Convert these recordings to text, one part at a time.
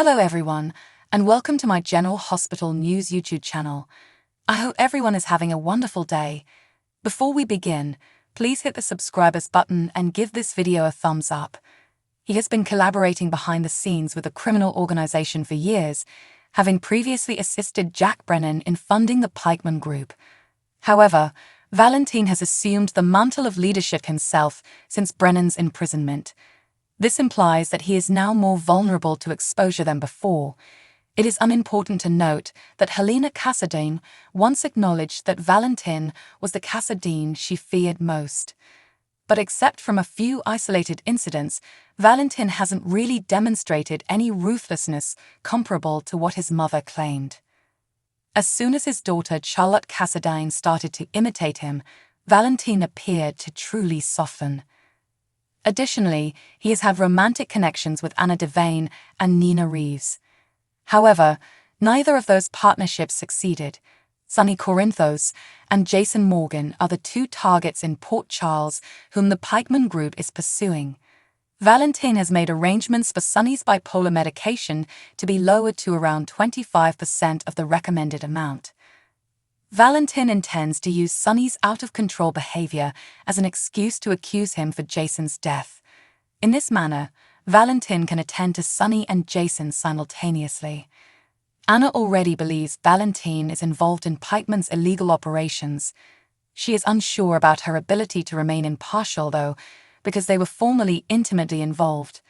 Hello everyone, and welcome to my General Hospital News YouTube channel. I hope everyone is having a wonderful day. Before we begin, please hit the subscribers button and give this video a thumbs up. He has been collaborating behind the scenes with a criminal organization for years, having previously assisted Jack Brennan in funding the Pikeman Group. However, Valentin has assumed the mantle of leadership himself since Brennan's imprisonment. This implies that he is now more vulnerable to exposure than before. It is unimportant to note that Helena Cassadine once acknowledged that Valentin was the Cassadine she feared most. But except from a few isolated incidents, Valentin hasn't really demonstrated any ruthlessness comparable to what his mother claimed. As soon as his daughter Charlotte Cassadine started to imitate him, Valentin appeared to truly soften. Additionally, he has had romantic connections with Anna Devane and Nina Reeves. However, neither of those partnerships succeeded. Sonny Corinthos and Jason Morgan are the two targets in Port Charles whom the Pikeman Group is pursuing. Valentin has made arrangements for Sonny's bipolar medication to be lowered to around 25% of the recommended amount. Valentin intends to use Sonny's out-of-control behavior as an excuse to accuse him for Jason's death. In this manner, Valentin can attend to Sonny and Jason simultaneously. Anna already believes Valentin is involved in Pikeman's illegal operations. She is unsure about her ability to remain impartial, though, because they were formerly intimately involved.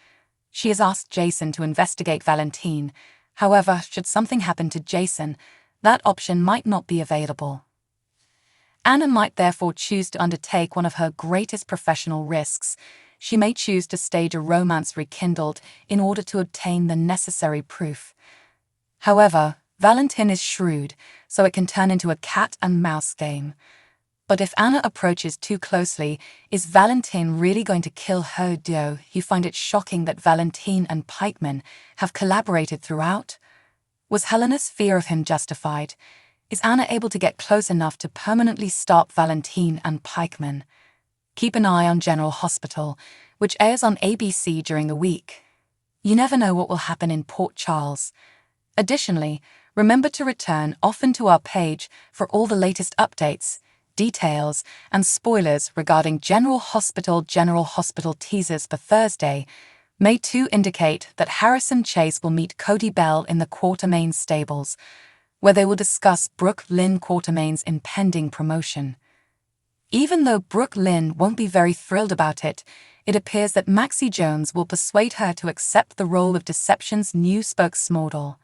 She has asked Jason to investigate Valentin. However, should something happen to Jason, that option might not be available. Anna might therefore choose to undertake one of her greatest professional risks. She may choose to stage a romance rekindled in order to obtain the necessary proof. However, Valentin is shrewd, so it can turn into a cat-and-mouse game. But if Anna approaches too closely, is Valentin really going to kill her? Do you find it shocking that Valentin and Pikeman have collaborated throughout? Was Helena's fear of him justified? Is Anna able to get close enough to permanently stop Valentin and Pikeman? Keep an eye on General Hospital, which airs on ABC during the week. You never know what will happen in Port Charles. Additionally, remember to return often to our page for all the latest updates, details, and spoilers regarding General Hospital teasers for Thursday. May 2 indicate that Harrison Chase will meet Cody Bell in the Quartermaine stables, where they will discuss Brooke Lynn Quartermaine's impending promotion. Even though Brooke Lynn won't be very thrilled about it, it appears that Maxie Jones will persuade her to accept the role of Deception's new spokesmodel.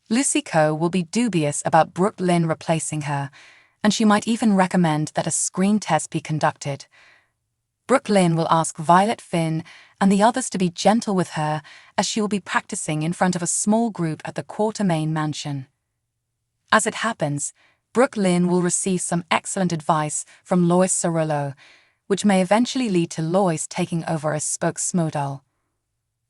Lucy Coe will be dubious about Brooke Lynn replacing her, and she might even recommend that a screen test be conducted. Brooke Lynn will ask Violet Finn and the others to be gentle with her as she will be practicing in front of a small group at the Quartermaine mansion. As it happens, Brooke Lynn will receive some excellent advice from Lois Cerullo, which may eventually lead to Lois taking over as spokesmodel.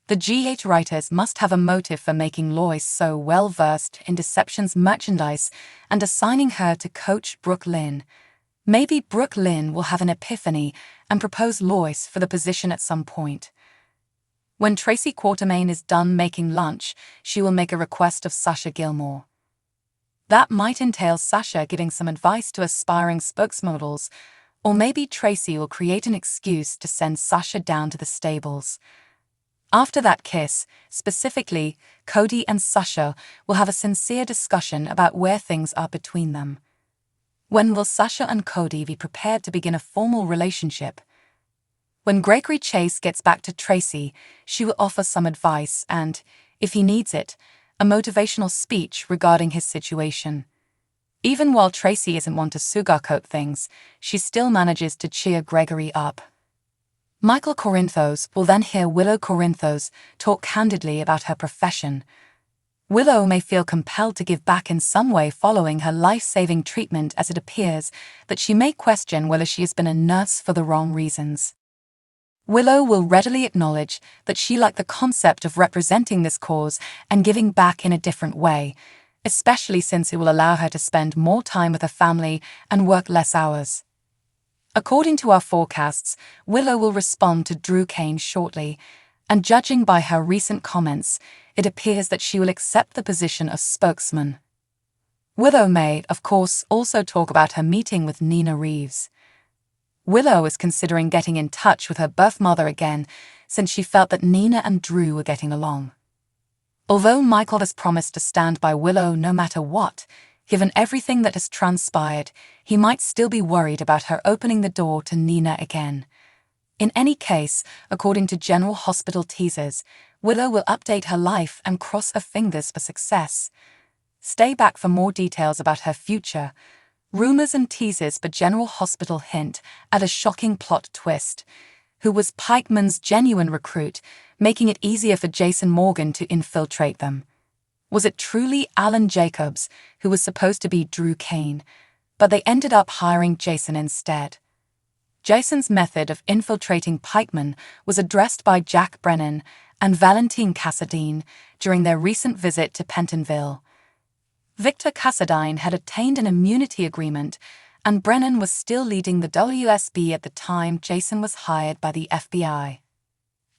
The GH writers must have a motive for making Lois so well-versed in Deception's merchandise and assigning her to coach Brooke Lynn. Maybe Brooke Lynn will have an epiphany and propose Lois for the position at some point. When Tracy Quartermaine is done making lunch, she will make a request of Sasha Gilmore. That might entail Sasha giving some advice to aspiring spokesmodels, or maybe Tracy will create an excuse to send Sasha down to the stables. After that kiss, specifically, Cody and Sasha will have a sincere discussion about where things are between them. When will Sasha and Cody be prepared to begin a formal relationship? When Gregory Chase gets back to Tracy, she will offer some advice and, if he needs it, a motivational speech regarding his situation. Even while Tracy isn't one to sugarcoat things, she still manages to cheer Gregory up. Michael Corinthos will then hear Willow Corinthos talk candidly about her profession. Willow may feel compelled to give back in some way following her life-saving treatment, as it appears that she may question whether she has been a nurse for the wrong reasons. Willow will readily acknowledge that she liked the concept of representing this cause and giving back in a different way, especially since it will allow her to spend more time with her family and work less hours. According to our forecasts, Willow will respond to Drew Kane shortly, and judging by her recent comments, it appears that she will accept the position of spokesman. Willow may, of course, also talk about her meeting with Nina Reeves. Willow is considering getting in touch with her birth mother again since she felt that Nina and Drew were getting along. Although Michael has promised to stand by Willow no matter what, given everything that has transpired, he might still be worried about her opening the door to Nina again. In any case, according to General Hospital teasers, Willow will update her life and cross her fingers for success. Stay back for more details about her future. Rumors and teasers for General Hospital hint at a shocking plot twist. Who was Pikeman's genuine recruit, making it easier for Jason Morgan to infiltrate them? Was it truly Alan Jacobs, who was supposed to be Drew Kane, but they ended up hiring Jason instead? Jason's method of infiltrating Pikeman was addressed by Jack Brennan and Valentin Cassadine during their recent visit to Pentonville. Victor Cassadine had obtained an immunity agreement, and Brennan was still leading the WSB at the time Jason was hired by the FBI.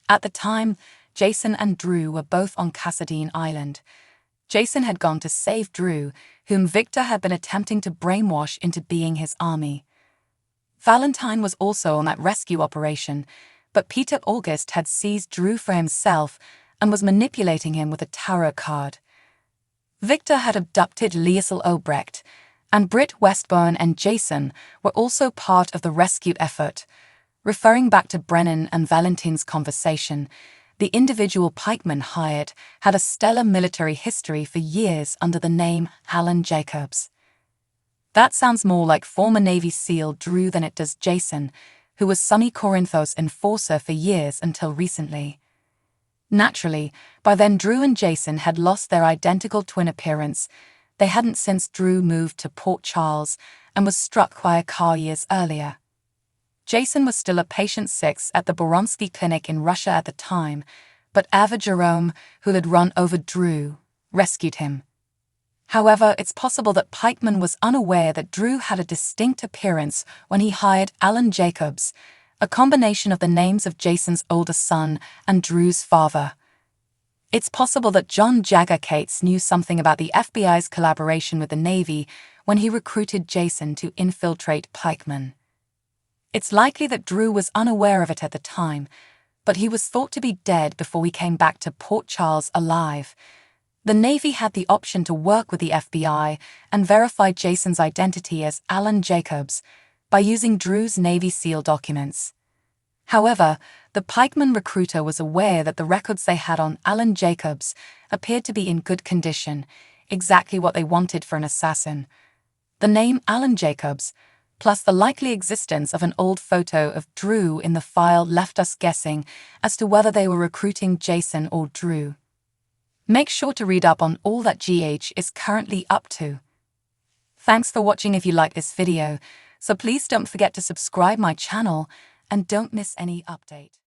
At the time, Jason and Drew were both on Cassadine Island. Jason had gone to save Drew, whom Victor had been attempting to brainwash into being his army. Valentin was also on that rescue operation, but Peter August had seized Drew for himself and was manipulating him with a tarot card. Victor had abducted Liesl Obrecht, and Britt Westbourne and Jason were also part of the rescue effort. Referring back to Brennan and Valentin's conversation, the individual pikeman hired had a stellar military history for years under the name Alan Jacobs. That sounds more like former Navy SEAL Drew than it does Jason, who was Sonny Corinthos' enforcer for years until recently. Naturally, by then Drew and Jason had lost their identical twin appearance. They hadn't since Drew moved to Port Charles and was struck by a car years earlier. Jason was still a patient 6 at the Boronsky Clinic in Russia at the time, but Ava Jerome, who had run over Drew, rescued him. However, it's possible that Pikeman was unaware that Drew had a distinct appearance when he hired Alan Jacobs, a combination of the names of Jason's older son and Drew's father. It's possible that John Jagger Cates knew something about the FBI's collaboration with the Navy when he recruited Jason to infiltrate Pikeman. It's likely that Drew was unaware of it at the time, but he was thought to be dead before he came back to Port Charles alive. The Navy had the option to work with the FBI and verify Jason's identity as Alan Jacobs by using Drew's Navy SEAL documents. However, the pikeman recruiter was aware that the records they had on Alan Jacobs appeared to be in good condition, exactly what they wanted for an assassin. The name Alan Jacobs, plus the likely existence of an old photo of Drew in the file, left us guessing as to whether they were recruiting Jason or Drew. Make sure to read up on all that GH is currently up to. Thanks for watching. If you like this video, so please don't forget to subscribe my channel and don't miss any update.